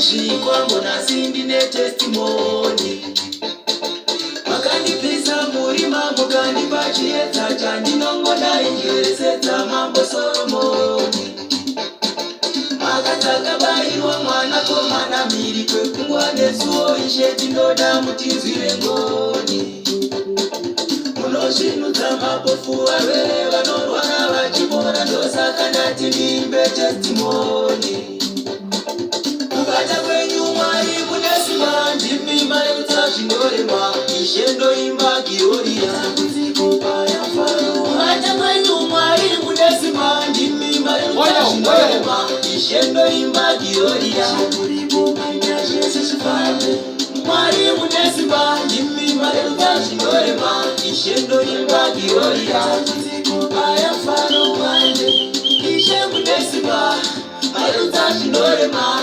zvikwambo nasi ndine testimoni. Makandipisa murima mukandipa chiedza chandinongodai njeresedza mambo Soromoni. Makatakabairwa mwana komana mhiri kwekungwa nezuo ishe tinoda mutinzwire ngoni. Munosvinudza mapofu varwere vanorwara vachipora ndosaka ndati ndimbe testimoni. Kubata kwenyu Mwari mune simba ndimi maerutsa zvinorema ishe ndoimba Gloria. Kubata kwenyu Mwari mune simba ndimi maerutsa zvinorema ishe ndoimba Gloria. Mwari mune simba ndimi maerutsa zvinorema ishe ndoimba Gloria. Ishe mune simba maerutsa zvinorema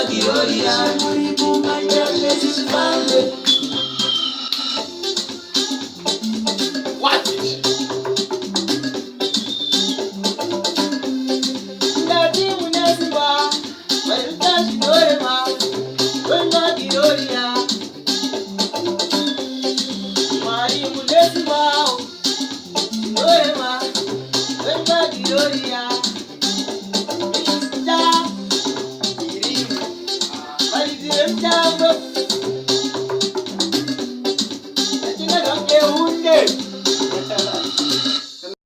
Gloria, Gloria,